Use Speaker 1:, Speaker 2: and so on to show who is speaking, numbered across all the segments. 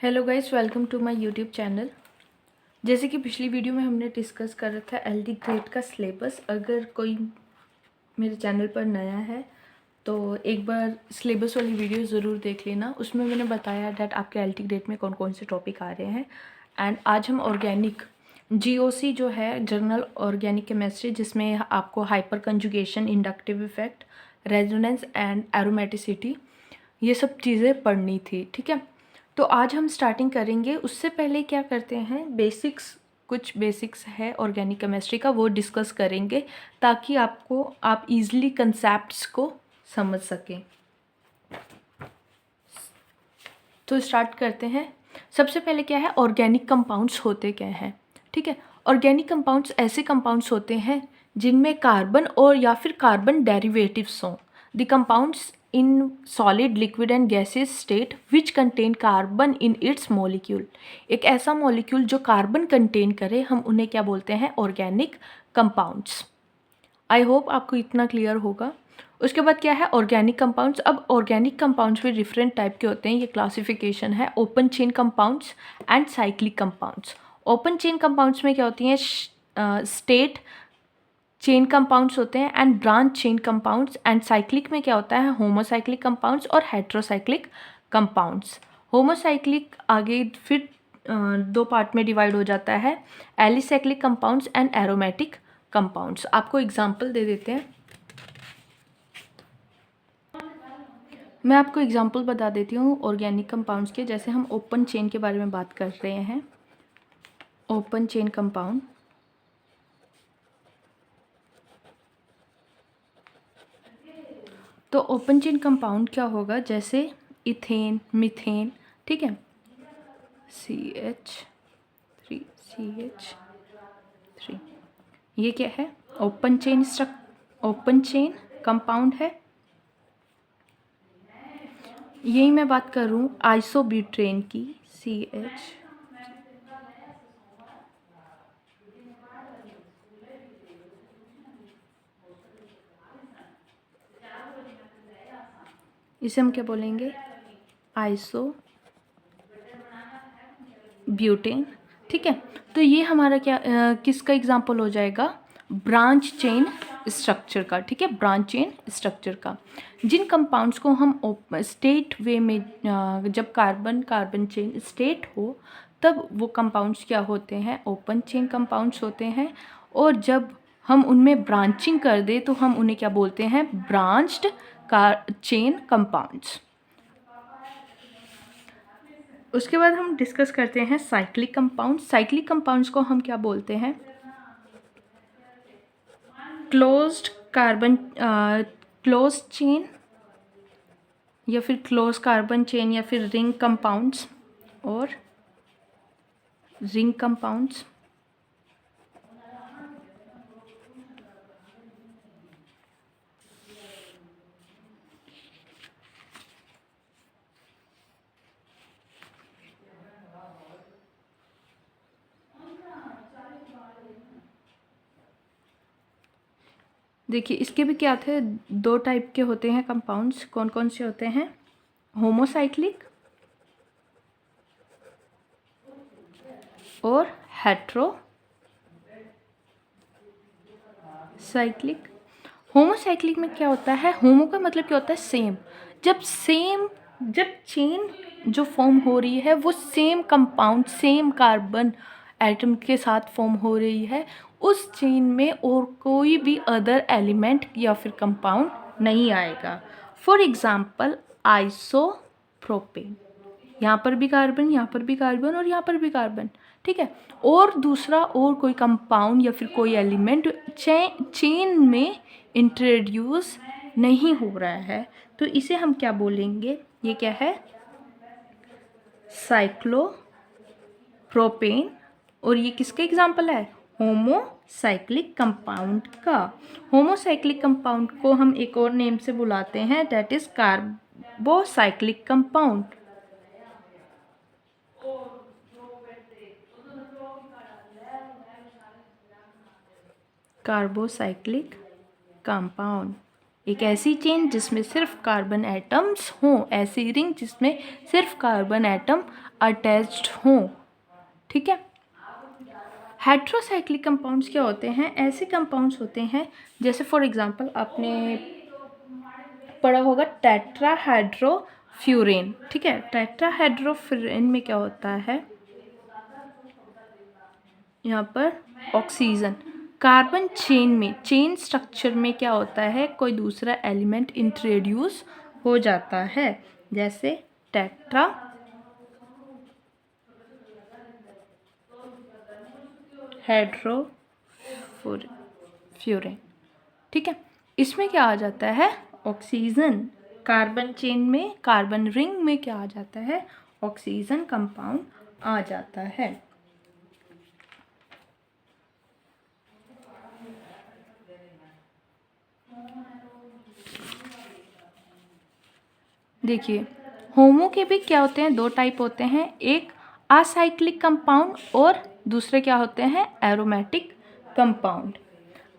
Speaker 1: Hello guys, welcome to my YouTube channel. जैसे कि पिछली वीडियो में हमने डिस्कस कर रखा है एलडी ग्रेड का सिलेबस। अगर कोई मेरे चैनल पर नया है तो एक बार सिलेबस वाली वीडियो ज़रूर देख लेना। उसमें मैंने बताया डैट आपके एलडी ग्रेड में कौन कौन से टॉपिक आ रहे हैं। एंड आज हम ऑर्गेनिक जीओसी जो है जनरल ऑर्गेनिक केमिस्ट्री, जिसमें आपको hyper conjugation, inductive effect, resonance and aromaticity, ये सब चीज़ें पढ़नी थी। ठीक है, तो आज हम स्टार्टिंग करेंगे। उससे पहले क्या करते हैं, कुछ बेसिक्स है ऑर्गेनिक केमिस्ट्री का, वो डिस्कस करेंगे ताकि आप इजीली कंसेप्ट्स को समझ सकें। तो स्टार्ट करते हैं। सबसे पहले क्या है, ऑर्गेनिक कंपाउंड्स होते क्या हैं। ठीक है, ऑर्गेनिक कंपाउंड्स ऐसे कंपाउंड्स होते हैं जिनमें कार्बन और या फिर कार्बन डेरिवेटिव्स हों। The compounds in solid, liquid and gases state which contain carbon in its molecule. एक ऐसा मॉलिक्यूल जो कार्बन कंटेन करे, हम उन्हें क्या बोलते हैं, ऑर्गेनिक कंपाउंड्स। आई होप आपको इतना क्लियर होगा। उसके बाद क्या है, ऑर्गेनिक कंपाउंड्स। अब ऑर्गेनिक कंपाउंड्स भी डिफरेंट टाइप के होते हैं। ये क्लासिफिकेशन है, open chain compounds and cyclic compounds. Open chain compounds में क्या होती हैं, स्टेट चेन कंपाउंड्स होते हैं and branch chain compounds. And cyclic में क्या होता है, होमोसाइक्लिक कंपाउंड्स और हेट्रोसाइक्लिक कंपाउंड्स। होमोसाइक्लिक आगे फिर दो पार्ट में डिवाइड हो जाता है, alicyclic compounds and aromatic compounds. आपको एग्जांपल दे देते हैं। मैं आपको एग्जांपल बता देती हूँ ऑर्गेनिक कंपाउंड्स के। जैसे हम ओपन चेन के बारे में बात कर रहे हैं, ओपन चेन कंपाउंड। तो ओपन चेन कंपाउंड क्या होगा, जैसे इथेन, मीथेन। ठीक है, CH3CH3, ये क्या है, ओपन चेन कंपाउंड है। यही मैं बात कर रहा हूँ आइसोब्यूटेन की, CH। इसे हम क्या बोलेंगे, आइसो ब्यूटेन। ठीक है, तो ये हमारा क्या किसका एग्जांपल हो जाएगा, ब्रांच चेन स्ट्रक्चर का। ठीक है, ब्रांच चेन स्ट्रक्चर का। जिन कंपाउंड्स को हम स्टेट वे में जब कार्बन कार्बन चेन स्टेट हो, तब वो कंपाउंड्स क्या होते हैं, ओपन चेन कंपाउंड्स होते हैं। और जब हम उनमें ब्रांचिंग कर दे तो हम उन्हें क्या बोलते हैं, ब्रांच्ड चेन कंपाउंड्स। उसके बाद हम डिस्कस करते हैं साइक्लिक कंपाउंड्स। साइक्लिक कंपाउंड्स को हम क्या बोलते हैं, क्लोज्ड कार्बन क्लोज चेन या फिर क्लोज कार्बन चेन या फिर रिंग कंपाउंड्स और रिंग कंपाउंड्स। देखिए, इसके भी क्या थे, दो टाइप के होते हैं कंपाउंड्स। कौन कौन से होते हैं, होमोसाइक्लिक और हेट्रोसाइक्लिक। होमोसाइक्लिक में क्या होता है, होमो का मतलब क्या होता है, सेम। जब चेन जो फॉर्म हो रही है वो same compound, same carbon atom के साथ फॉर्म हो रही है, उस चेन में और कोई भी अदर एलिमेंट या फिर कंपाउंड नहीं आएगा। फॉर एग्जांपल आइसोप्रोपेन, यहाँ पर भी कार्बन, यहाँ पर भी कार्बन और यहाँ पर भी कार्बन। ठीक है, और दूसरा और कोई कंपाउंड या फिर कोई एलिमेंट चेन में इंट्रोड्यूस नहीं हो रहा है, तो इसे हम क्या बोलेंगे, ये क्या है, साइक्लोप्रोपेन। और ये किसका एग्जाम्पल है, होमोसाइक्लिक कंपाउंड का। होमोसाइक्लिक कंपाउंड को हम एक और नेम से बुलाते हैं, that is carbocyclic compound. Carbocyclic compound. एक ऐसी चेन जिसमें सिर्फ कार्बन एटम्स हों, ऐसी रिंग जिसमें सिर्फ कार्बन एटम अटैच्ड हों। ठीक है। हेट्रोसाइक्लिक कंपाउंड्स क्या होते हैं? ऐसे कंपाउंड्स होते हैं जैसे फॉर एग्जांपल आपने पढ़ा होगा टेट्राहाइड्रोफ्यूरेन। ठीक है, टेट्राहाइड्रोफ्यूरेन में क्या होता है, यहाँ पर ऑक्सीजन, कार्बन चेन में, चेन स्ट्रक्चर में क्या होता है, कोई दूसरा एलिमेंट इंट्रोड्यूस हो जाता है, जैसे टेट्रा हाइड्रोफ्यूरेन। ठीक है, इसमें क्या आ जाता है, ऑक्सीजन, कार्बन चेन में, कार्बन रिंग में क्या आ जाता है, ऑक्सीजन कंपाउंड आ जाता है। देखिए, होमो के भी क्या होते हैं, दो टाइप होते हैं, एक असाइक्लिक कंपाउंड और दूसरे क्या होते हैं, एरोमेटिक कंपाउंड।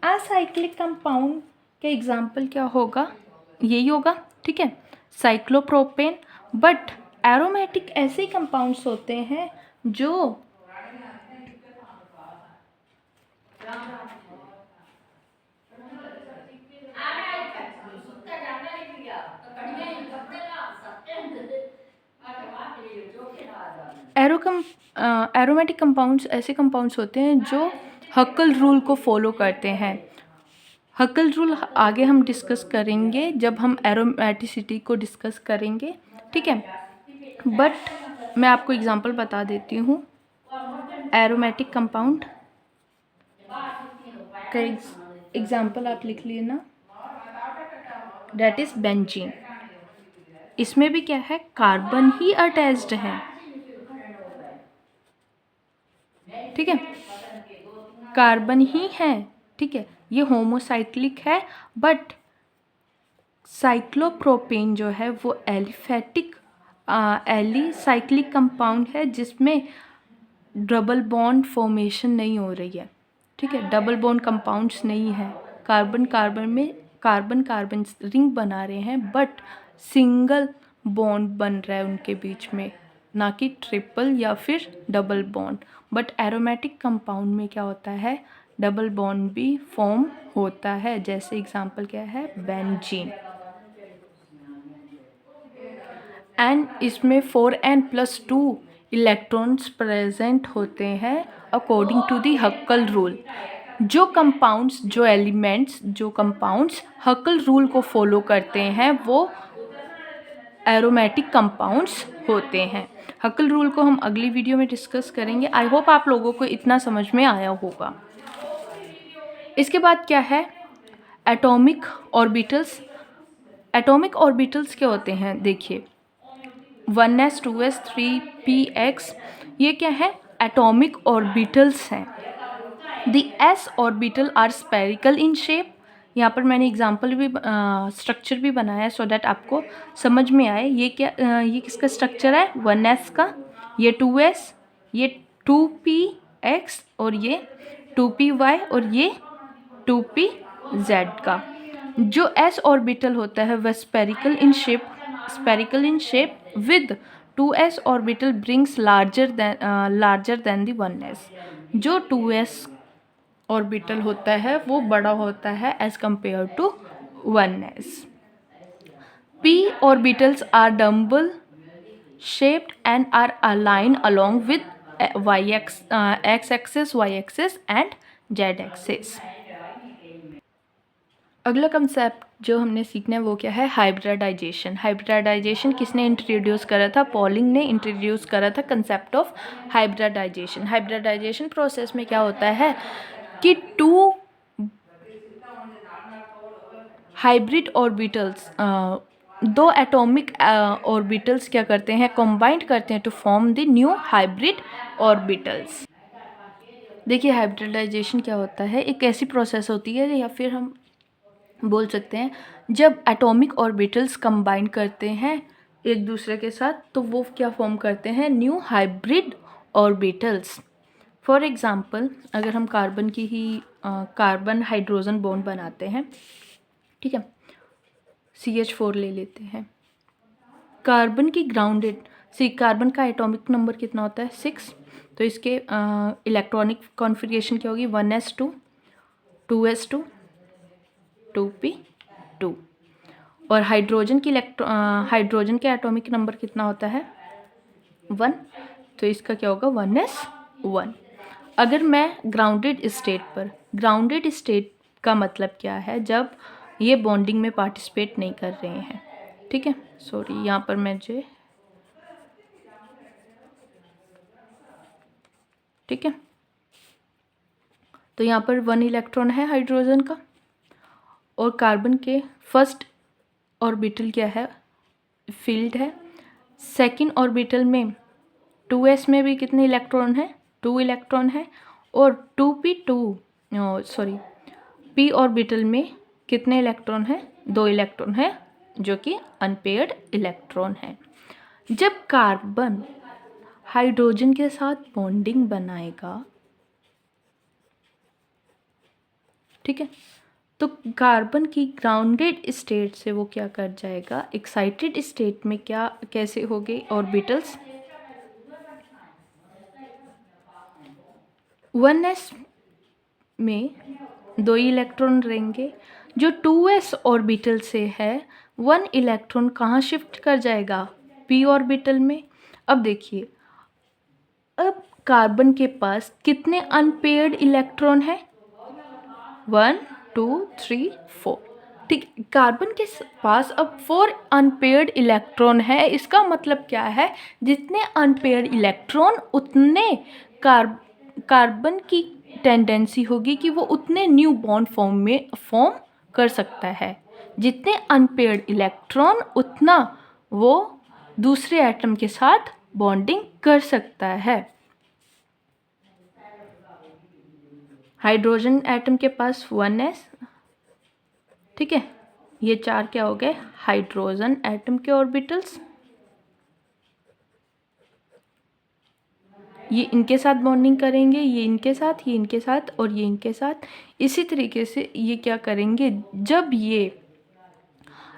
Speaker 1: असाइक्लिक कंपाउंड के एग्जाम्पल क्या होगा, यही होगा। ठीक है, साइक्लोप्रोपेन। बट एरोमेटिक ऐसे कंपाउंड्स होते हैं जो एरोमेटिक कंपाउंड्स ऐसे कंपाउंड्स होते हैं जो हक्कल रूल को फॉलो करते हैं। हक्कल रूल आगे हम डिस्कस करेंगे जब हम एरोमेटिसिटी को डिस्कस करेंगे। ठीक है, बट मैं आपको एग्जांपल बता देती हूँ। एरोमेटिक कंपाउंड का एग्जांपल आप लिख लिए ना, डेट इज बेंजीन। इसमें भी क्या है, कार्बन ही अटैच्ड है। ठीक है, कार्बन ही है। ठीक है, ये होमोसाइक्लिक है। बट साइक्लोप्रोपेन जो है वो एलिसाइक्लिक कंपाउंड है जिसमें डबल बॉन्ड फॉर्मेशन नहीं हो रही है। ठीक है, डबल बॉन्ड कंपाउंड्स नहीं है, कार्बन कार्बन में कार्बन कार्बन रिंग बना रहे हैं, बट सिंगल बॉन्ड बन रहा है उनके बीच में, ना कि ट्रिपल या फिर double bond. But aromatic compound में क्या होता है, डबल बॉन्ड भी फॉर्म होता है। जैसे एग्जांपल क्या है, बेंजीन। एंड इसमें 4n+2 इलेक्ट्रॉन्स प्रेजेंट होते हैं according to the Huckel rule. जो कंपाउंड्स हक्कल रूल को फॉलो करते हैं वो एरोमेटिक कंपाउंड्स होते हैं। हक्कल रूल को हम अगली वीडियो में डिस्कस करेंगे। आई होप आप लोगों को इतना समझ में आया होगा। इसके बाद क्या है, एटॉमिक ऑर्बिटल्स। एटॉमिक ऑर्बिटल्स क्या होते हैं, देखिए 1s 2s 3px, ये क्या है, एटॉमिक ऑर्बिटल्स हैं। The s orbital are spherical in shape. यहाँ पर मैंने एग्जाम्पल भी स्ट्रक्चर भी बनाया है सो दैट आपको समझ में आए। ये क्या ये किसका स्ट्रक्चर है, 1s का, ये 2s, ये 2px और ये 2py और ये 2pz का। जो s ऑर्बिटल होता है वह spherical in shape with 2s orbital brings larger than the 1s। जो 2s ऑर्बिटल होता है वो बड़ा होता है as compare to 1s। p orbitals are dumbbell shaped and are aligned along with x-axis, y-axis and z-axis। अगला concept जो हमने सीखना है वो क्या है, हाइब्रिडाइजेशन। हाइब्रिडाइजेशन किसने इंट्रोड्यूस करा था, पॉलिंग ने इंट्रोड्यूस करा था concept of hybridization. Hybridization process में क्या होता है कि टू हाइब्रिड ऑर्बिटल्स, दो एटॉमिक ऑर्बिटल्स क्या करते हैं, कंबाइंड करते हैं to form the new hybrid orbitals. देखिए, हाइब्रिडाइजेशन क्या होता है, एक ऐसी प्रोसेस होती है या फिर हम बोल सकते हैं जब एटॉमिक ऑर्बिटल्स कंबाइन करते हैं एक दूसरे के साथ तो वो क्या फॉर्म करते हैं, new hybrid orbitals. For example अगर हम कार्बन की ही कार्बन हाइड्रोजन बॉन्ड बनाते हैं, ठीक है, CH4 ले लेते हैं। कार्बन की ग्राउंडेड कार्बन का एटॉमिक नंबर कितना होता है 6, तो इसके इलेक्ट्रॉनिक कॉन्फ़िगरेशन क्या होगी 1s2 2s2 2p2। और हाइड्रोजन के एटॉमिक नंबर कितना होता है 1, तो इसका क्या होगा 1s1। अगर मैं ग्राउंडेड स्टेट का मतलब क्या है, जब ये बॉन्डिंग में पार्टिसिपेट नहीं कर रहे हैं, ठीक है। सॉरी, यहाँ पर मुझे, ठीक है, तो यहाँ पर 1 इलेक्ट्रॉन है हाइड्रोजन का, और कार्बन के फर्स्ट ऑर्बिटल क्या है फील्ड है। सेकंड ऑर्बिटल में 2s में भी कितने इलेक्ट्रॉन है 2 इलेक्ट्रॉन है, और p ऑर्बिटल में कितने इलेक्ट्रॉन है 2 इलेक्ट्रॉन है, जो कि अनपेयर्ड इलेक्ट्रॉन है। जब कार्बन हाइड्रोजन के साथ बॉन्डिंग बनाएगा, ठीक है, तो कार्बन की ग्राउंडेड स्टेट से वो क्या कर जाएगा, एक्साइटेड स्टेट में क्या कैसे हो गए ऑर्बिटल्स 1s में 2 इलेक्ट्रॉन रहेंगे। जो 2s ऑर्बिटल से है 1 इलेक्ट्रॉन कहाँ शिफ्ट कर जाएगा p ऑर्बिटल में। अब देखिए, अब कार्बन के पास कितने अनपेयर्ड इलेक्ट्रॉन है 1 2 3 4, ठीक। कार्बन के पास अब 4 अनपेयर्ड इलेक्ट्रॉन है। इसका मतलब क्या है, जितने अनपेयर्ड इलेक्ट्रॉन उतने कार्बन की टेंडेंसी होगी कि वो उतने न्यू बॉन्ड फॉर्म कर सकता है। जितने अनपेयर्ड इलेक्ट्रॉन उतना वो दूसरे एटम के साथ बॉन्डिंग कर सकता है। हाइड्रोजन एटम के पास 1s, ठीक है, ये 4 क्या हो गए हाइड्रोजन एटम के ऑर्बिटल्स। ये इनके साथ बॉन्डिंग करेंगे, ये इनके साथ, ये इनके साथ, और ये इनके साथ। इसी तरीके से ये क्या करेंगे, जब ये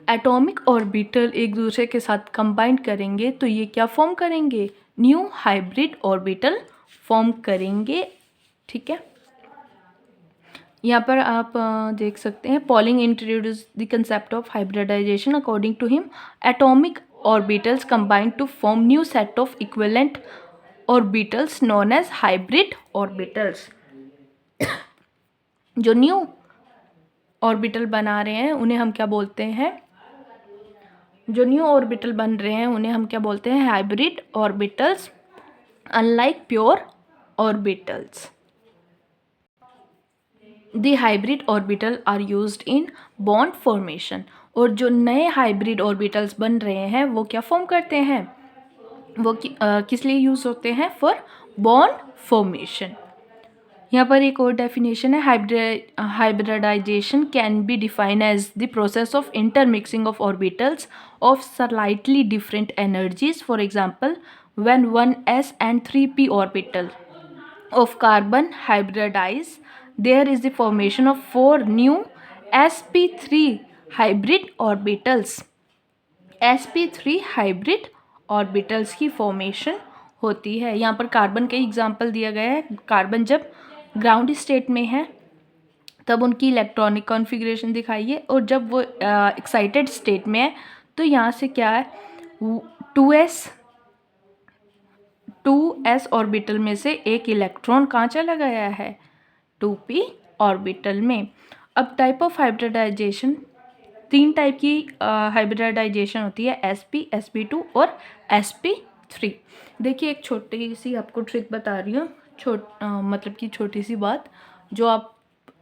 Speaker 1: एटॉमिक ऑर्बिटल एक दूसरे के साथ कंबाइन करेंगे तो ये क्या फॉर्म करेंगे, न्यू हाइब्रिड ऑर्बिटल फॉर्म करेंगे, ठीक है। यहाँ पर आप देख सकते हैं, Pauling introduce the concept of hybridization. According to him, atomic orbitals combine to form new set of equivalent orbitals known as hybrid orbitals. जो न्यू ऑर्बिटल बना रहे हैं उन्हें हम क्या बोलते हैं, जो न्यू ऑर्बिटल बन रहे हैं उन्हें हम क्या बोलते हैं, hybrid orbitals, unlike pure orbitals. The hybrid orbital are used in bond formation. और जो नए हाइब्रिड ऑर्बिटल्स बन रहे हैं वो क्या फॉर्म करते हैं, वो किस लिए यूज़ होते हैं, फॉर बॉन्ड फॉर्मेशन। यहाँ पर एक और डेफिनेशन है, hybridization can be define as the process of intermixing of orbitals of slightly different energies. For example, when 1s and 3p orbital of carbon hybridize, there is the formation of 4 new sp3 hybrid orbitals। sp3 hybrid orbitals की formation होती है। यहाँ पर carbon का example दिया गया है। Carbon जब ग्राउंड स्टेट में है तब उनकी इलेक्ट्रॉनिक कॉन्फ़िगरेशन दिखाइए, और जब वो एक्साइटेड स्टेट में है तो यहाँ से क्या है 2s ऑर्बिटल में से एक इलेक्ट्रॉन कहाँ चला गया है 2p ऑर्बिटल में। अब टाइप ऑफ हाइब्रिडाइजेशन, 3 टाइप की हाइब्रिडाइजेशन होती है, sp sp2 और sp3। देखिए, एक छोटी सी आपको ट्रिक बता रही हूँ, मतलब कि छोटी सी बात जो आप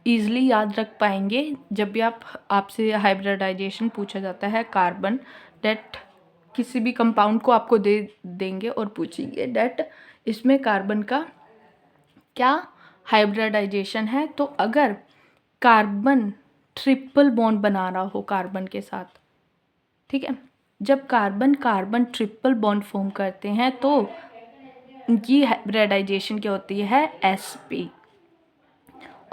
Speaker 1: ईज़िली याद रख पाएंगे जब भी आपसे हाइब्रिडाइजेशन पूछा जाता है। कार्बन डेट किसी भी कंपाउंड को आपको दे देंगे और पूछेंगे डेट इसमें कार्बन का क्या हाइब्रिडाइजेशन है। तो अगर कार्बन ट्रिपल बॉन्ड बना रहा हो कार्बन के साथ, ठीक है, जब कार्बन ट्रिपल बॉन्ड फॉर्म करते हैं तो उनकी हाइब्रिडाइजेशन क्या होती है sp।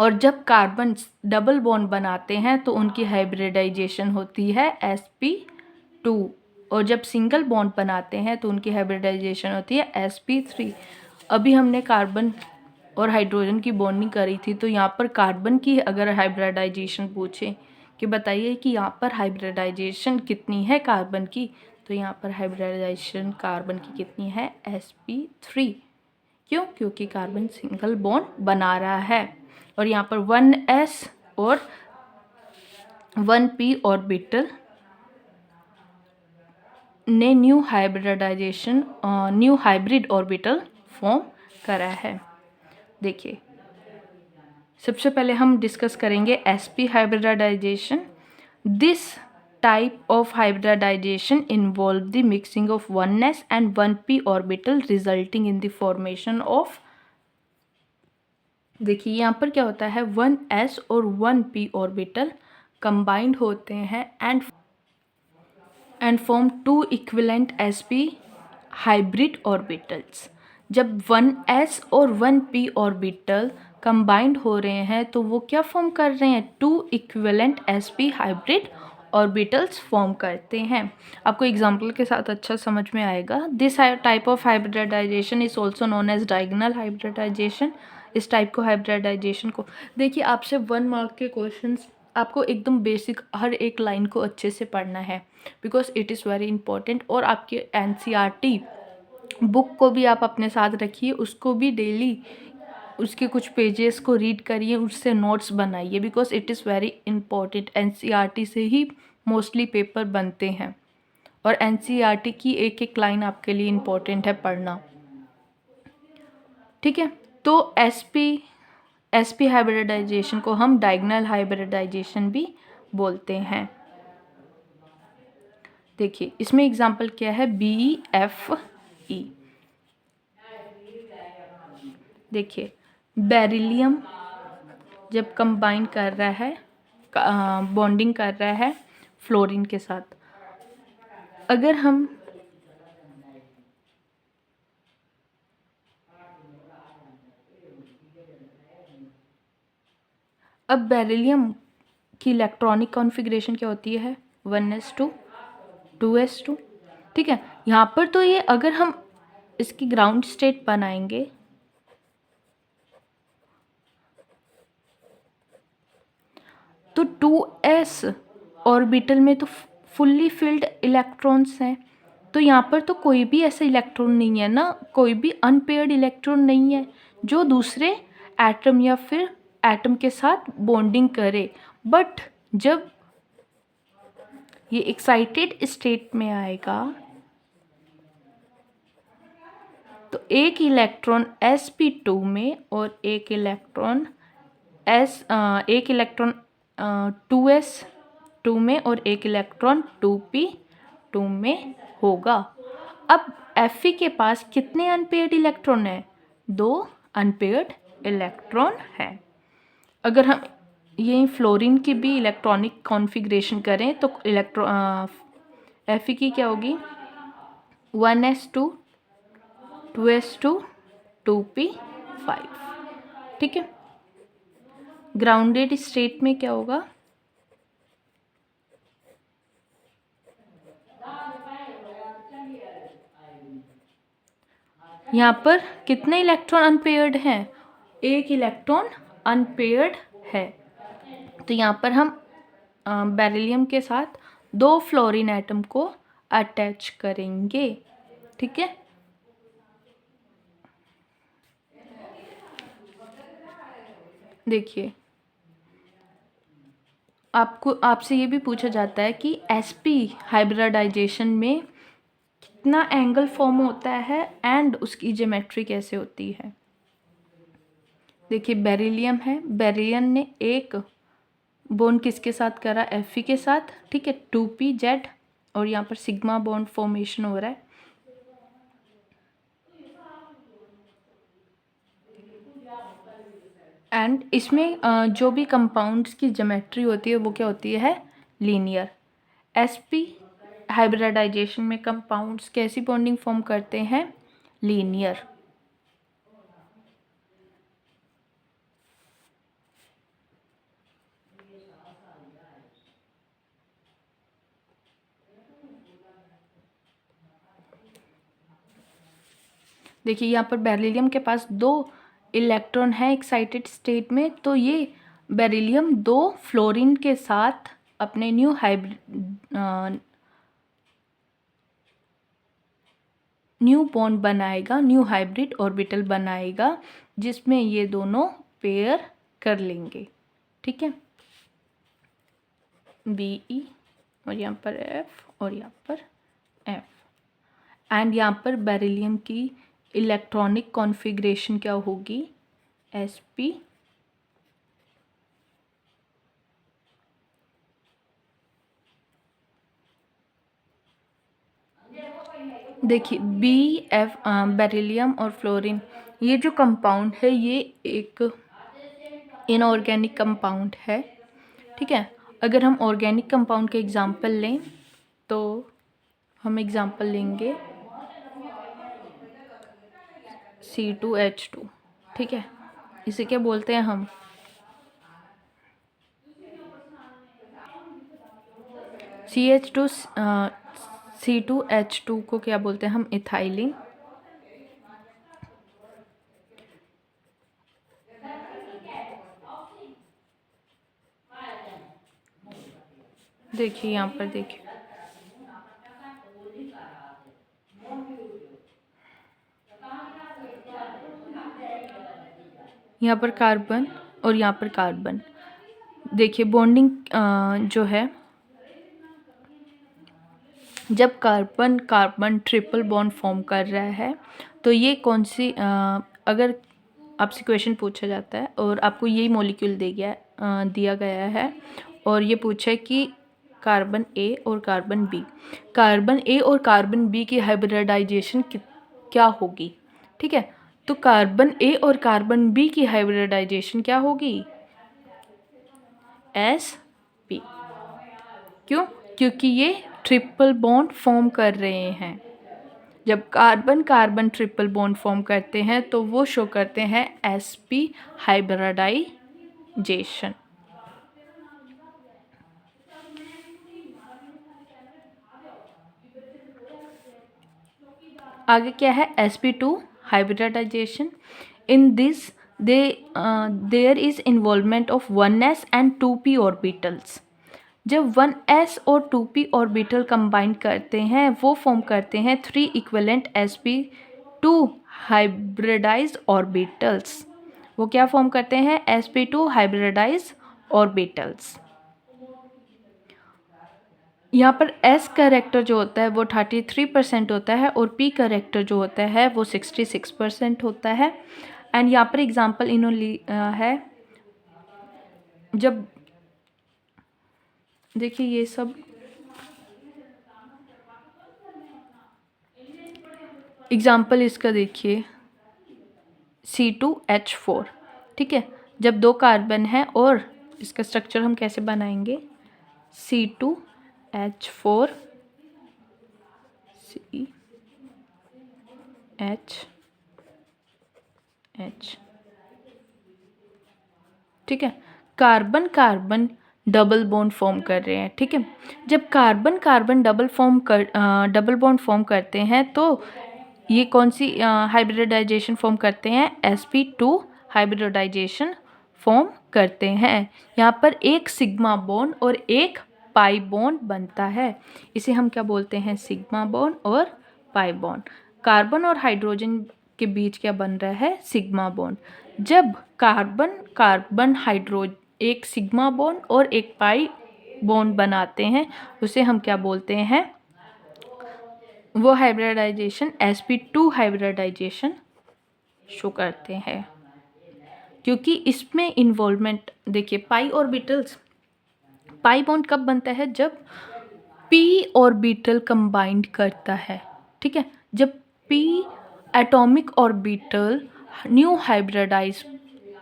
Speaker 1: और जब कार्बन डबल बॉन्ड बनाते हैं तो उनकी हाइब्रिडाइजेशन होती है sp2, और जब सिंगल बॉन्ड बनाते हैं तो उनकी हाइब्रिडाइजेशन होती है sp3। अभी हमने कार्बन और हाइड्रोजन की बॉन्डिंग करी थी, तो यहाँ पर कार्बन की अगर हाइब्रिडाइजेशन पूछे कि बताइए कि यहाँ पर हाइब्रिडाइजेशन कितनी है कार्बन की, तो यहाँ पर हाइब्रिडाइजेशन कार्बन की कितनी है sp3। क्यों? क्योंकि कार्बन सिंगल बॉन्ड बना रहा है। और यहाँ पर 1s और 1p ऑर्बिटल ने न्यू हाइब्रिड ऑर्बिटल फॉर्म करा है। देखिए, सबसे पहले हम डिस्कस करेंगे sp hybridization. This type of hybridization involve the mixing of 1s and 1p orbital resulting in the formation of, देखिए यहाँ पर क्या होता है, 1s और 1p ऑर्बिटल कंबाइंड होते हैं and form two equivalent sp hybrid orbitals. जब 1s और 1p ऑर्बिटल कंबाइंड हो रहे हैं तो वो क्या फॉर्म कर रहे हैं, two equivalent sp hybrid orbitals form करते हैं। आपको एग्जाम्पल के साथ अच्छा समझ में आएगा। This type of hybridization is also known as diagonal hybridization. इस टाइप को हाइब्रिडाइजेशन को, देखिए आपसे 1 मार्क के क्वेश्चंस आपको एकदम बेसिक हर एक लाइन को अच्छे से पढ़ना है, because it is very important. और आपके NCERT बुक को भी आप अपने साथ रखिए, उसको भी डेली उसके कुछ पेजेस को रीड करिए, उससे नोट्स बनाइए, because it is very important. NCERT से ही मोस्टली पेपर बनते हैं और NCERT की एक एक लाइन आपके लिए इम्पोर्टेंट है पढ़ना, ठीक है। तो sp हाइब्रिडाइजेशन को हम डायगोनल हाइब्रिडाइजेशन भी बोलते हैं। देखिए इसमें एग्जाम्पल क्या है, BeFe। देखिए बेरिलियम जब कंबाइन कर रहा है, बॉन्डिंग कर रहा है फ्लोरीन के साथ, अगर हम अब बेरिलियम की इलेक्ट्रॉनिक कॉन्फ़िगरेशन क्या होती है, 1s2 2s2, ठीक है। यहाँ पर तो ये अगर हम इसकी ग्राउंड स्टेट बनाएंगे तो 2s ऑर्बिटल में तो फुल्ली फिल्ड इलेक्ट्रॉन्स हैं, तो यहाँ पर तो कोई भी ऐसा इलेक्ट्रॉन नहीं है ना, कोई भी अनपेयर्ड इलेक्ट्रॉन नहीं है जो दूसरे एटम या फिर एटम के साथ बॉन्डिंग करे। बट जब ये एक्साइटेड स्टेट में आएगा तो एक इलेक्ट्रॉन sp2 में और एक इलेक्ट्रॉन 2s2 में और एक इलेक्ट्रॉन 2p2 में होगा। अब Fe के पास कितने अनपेयर्ड इलेक्ट्रॉन हैं, 2 अनपेयर्ड इलेक्ट्रॉन हैं। अगर हम ये फ्लोरीन की भी इलेक्ट्रॉनिक कॉन्फ़िगरेशन करें तो Fe की क्या होगी, 1s2 2s2 2p5, ठीक है। ग्राउंडेड स्टेट में क्या होगा, यहाँ पर कितने इलेक्ट्रॉन अनपेयर्ड हैं, एक इलेक्ट्रॉन अनपेयर्ड है। तो यहाँ पर हम बेरिलियम के साथ 2 फ्लोरीन एटम को अटैच करेंगे, ठीक है। देखिए आपसे ये भी पूछा जाता है कि sp हाइब्रिडाइजेशन में कितना एंगल फॉर्म होता है एंड उसकी ज्योमेट्री कैसे होती है। देखिए बेरिलियम है, बेरिलियम ने एक बॉन्ड किसके साथ करा, Fe के साथ, ठीक है, 2pz, और यहाँ पर सिग्मा बॉन्ड फॉर्मेशन हो रहा है। एंड इसमें जो भी कंपाउंड्स की ज्योमेट्री होती है वो क्या होती है, लीनियर। sp हाइब्रिडाइजेशन में कंपाउंड्स कैसी बॉन्डिंग फॉर्म करते हैं, लीनियर। देखिए यहाँ पर बेरिलियम के पास 2 इलेक्ट्रॉन है एक्साइटेड स्टेट में, तो ये बेरिलियम 2 फ्लोरीन के साथ अपने न्यू बॉन्ड बनाएगा, न्यू हाइब्रिड ऑर्बिटल बनाएगा, जिसमें ये दोनों पेयर कर लेंगे। ठीक है, Be और यहाँ पर F और यहाँ पर F। एंड यहाँ पर बेरिलियम की इलेक्ट्रॉनिक कॉन्फ़िगरेशन क्या होगी, sp देखिए BF बेरिलियम और फ्लोरीन, ये जो कंपाउंड है ये एक इनऑर्गेनिक कंपाउंड है। ठीक है, अगर हम ऑर्गेनिक कंपाउंड के एग्जांपल लें तो हम एग्जांपल लेंगे C2H2। ठीक है, इसे क्या बोलते हैं हम, CH2 C2H2 को क्या बोलते हैं हम, इथाइलिन। देखिए यहाँ पर देखिए, यहाँ पर कार्बन और यहाँ पर कार्बन। देखिए बॉन्डिंग जो है, जब carbon carbon triple bond form कर रहा है तो ये कौन सी अगर आपसे क्वेश्चन पूछा जाता है और आपको यही मॉलिक्यूल दिया गया है और ये पूछा है कि कार्बन ए और कार्बन बी, कार्बन ए और कार्बन बी की हाइब्रिडाइजेशन क्या होगी। ठीक है, तो कार्बन ए और कार्बन बी की हाइब्रिडाइजेशन क्या होगी, sp। क्यों, क्योंकि ये ट्रिपल बॉन्ड फॉर्म कर रहे हैं। जब carbon carbon triple bond form करते हैं तो वो शो करते हैं sp हाइब्रिडाइजेशन। आगे क्या है, sp2 hybridization. In this there is involvement of 1s and 2p orbitals. जब 1s और 2p ऑर्बिटल कंबाइन करते हैं वो फॉर्म करते हैं 3 इक्विवेलेंट sp2 हाइब्रिडाइज्ड ऑर्बिटल्स। वो क्या फॉर्म करते हैं, sp2 हाइब्रिडाइज्ड ऑर्बिटल्स। यहाँ पर s कैरेक्टर जो होता है वो 33% होता है और p कैरेक्टर जो होता है वो 66% होता है। एंड यहाँ पर एग्जाम्पल इन्होंने है, जब देखिए ये सब एग्जाम्पल इसका देखिए C2H4। ठीक है, जब 2 कार्बन है और इसका स्ट्रक्चर हम कैसे बनाएंगे, C2H4 CH। ठीक है, carbon carbon double bond form कर रहे हैं। ठीक है, जब carbon carbon double bond form करते हैं तो ये कौन सी हाइब्रिडाइजेशन फॉर्म करते हैं, sp2 हाइब्रिडाइजेशन फॉर्म करते हैं। यहाँ पर एक सिग्मा बॉन्ड और एक पाई बॉन्ड बनता है, इसे हम क्या बोलते हैं, सिग्मा बॉन्ड और पाई बॉन्ड। कार्बन और हाइड्रोजन के बीच क्या बन रहा है, सिग्मा बॉन्ड। जब कार्बन कार्बन हाइड्रोजन एक सिग्मा बॉन्ड और एक पाई बॉन्ड बनाते हैं उसे हम क्या बोलते हैं, वो हाइब्रिडाइजेशन sp2 हाइब्रिडाइजेशन शो करते हैं। क्योंकि इसमें इन्वॉल्वमेंट देखिए पाई ऑर्बिटल्स, पाई बॉन्ड कब बनता है, जब p ऑर्बिटल कंबाइंड करता है। ठीक है, जब p atomic orbital new hybridize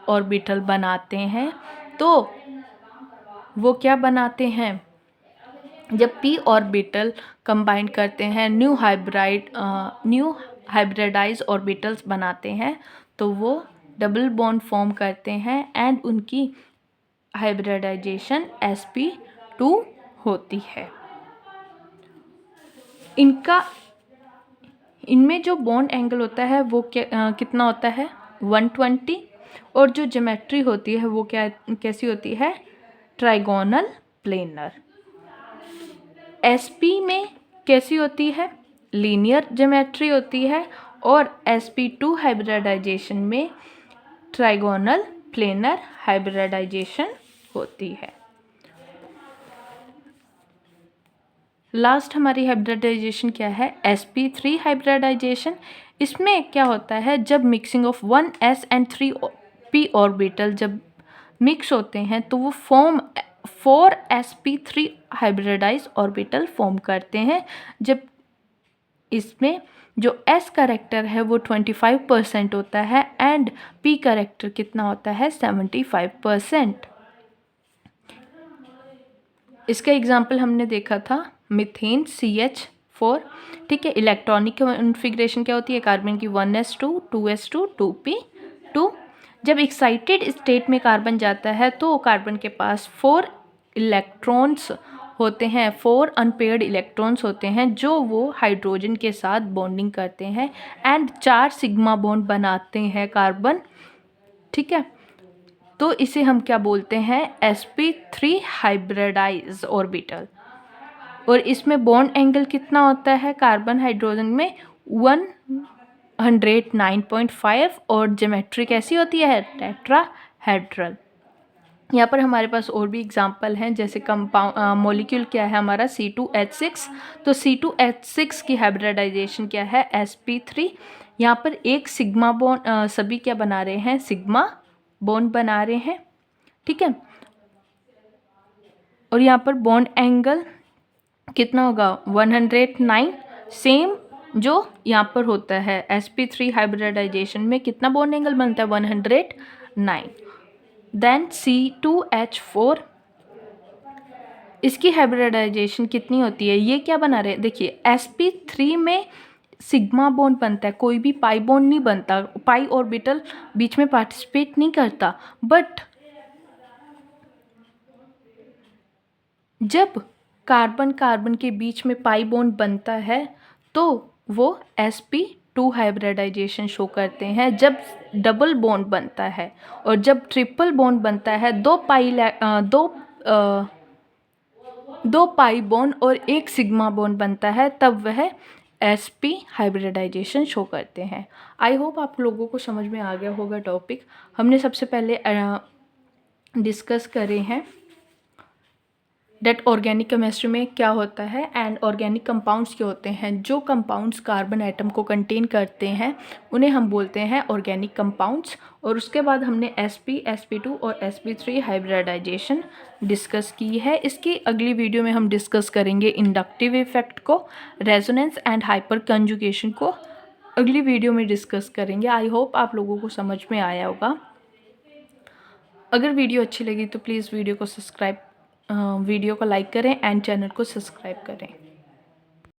Speaker 1: orbital बनाते हैं तो वो क्या बनाते हैं, जब p ऑर्बिटल कंबाइन करते हैं न्यू हाइब्रिडाइज ऑर्बिटल्स बनाते हैं तो वो डबल बॉन्ड फॉर्म करते हैं एंड उनकी हाइब्रिडाइजेशन sp2 होती है। इनमें जो बॉन्ड एंगल होता है वो कितना होता है 120, और जो ज्योमेट्री होती है वो कैसी होती है ट्राइगोनल प्लेनर। sp में कैसी होती है लीनियर ज्योमेट्री होती है, और sp2 हाइब्रिडाइजेशन में ट्राइगोनल प्लेनर हाइब्रिडाइजेशन होती है। लास्ट हमारी हाइब्रिडाइजेशन क्या है sp3 हाइब्रिडाइजेशन। इसमें क्या होता है जब mixing of 1s and 3p orbital जब मिक्स होते हैं तो वो form 4sp3 hybridise orbital form करते हैं। जब इसमें जो s करेक्टर है वो 25% होता है एंड p करेक्टर कितना होता है 75%। इसका एग्जाम्पल हमने देखा था मीथेन CH4। ठीक है, इलेक्ट्रॉनिक कॉन्फ़िगरेशन क्या होती है कार्बन की 1s2 2s2 2p2। जब एक्साइटेड स्टेट में कार्बन जाता है तो कार्बन के पास 4 इलेक्ट्रॉन्स होते हैं, 4 अनपेयर्ड इलेक्ट्रॉन्स होते हैं जो वो हाइड्रोजन के साथ बॉन्डिंग करते हैं एंड 4 सिग्मा बॉन्ड बनाते हैं कार्बन। ठीक है, तो इसे हम क्या बोलते हैं sp3 हाइब्रिडाइज ऑर्बिटल। और इसमें बॉन्ड एंगल कितना होता है कार्बन हाइड्रोजन में 109.5, और ज्योमेट्री कैसी होती है टेट्राहेड्रल। यहाँ पर हमारे पास और भी एग्जांपल हैं, जैसे कंपाउंड मॉलिक्यूल क्या है हमारा C2H6। तो C2H6 की हाइब्रिडाइजेशन क्या है sp3। यहाँ पर एक सिग्मा बॉन्ड सभी क्या बना रहे हैं सिग्मा बॉन्ड बना रहे हैं। ठीक है, और यहाँ पर बॉन्ड एंगल कितना होगा 109, सेम जो यहाँ पर होता है sp3 हाइब्रिडाइजेशन में कितना बॉन्ड एंगल बनता है 109। देन C2H4 इसकी हाइब्रिडाइजेशन कितनी होती है, ये क्या बना रहे हैं देखिए sp3 में सिग्मा बॉन्ड बनता है, कोई भी पाई बॉन्ड नहीं बनता, पाई ऑर्बिटल बीच में पार्टिसिपेट नहीं करता। बट जब कार्बन कार्बन के बीच में पाई बॉन्ड बनता है तो वो sp2 हाइब्रिडाइजेशन शो करते हैं। जब डबल बॉन्ड बनता है और जब ट्रिपल बॉन्ड बनता है, दो पाई बॉन्ड और एक सिग्मा बॉन्ड बनता है, तब वह sp हाइब्रिडाइजेशन शो करते हैं। आई होप आप लोगों को समझ में आ गया होगा टॉपिक। हमने सबसे पहले डिस्कस करे हैं डेट ऑर्गेनिक केमिस्ट्री में क्या होता है एंड ऑर्गेनिक कंपाउंड्स क्या होते हैं। जो कंपाउंड्स कार्बन एटम को कंटेन करते हैं उन्हें हम बोलते हैं ऑर्गेनिक कंपाउंड्स। और उसके बाद हमने sp sp2 और sp3 हाइब्रिडाइजेशन डिस्कस की है। इसकी अगली वीडियो में हम डिस्कस करेंगे इंडक्टिव इफेक्ट को, रेजोनेंस एंड हाइपर कंजुगेशन को अगली वीडियो में डिस्कस करेंगे। आई होप आप लोगों को समझ में आया होगा। अगर वीडियो अच्छी लगी तो प्लीज़ वीडियो को लाइक करें एंड चैनल को सब्सक्राइब करें।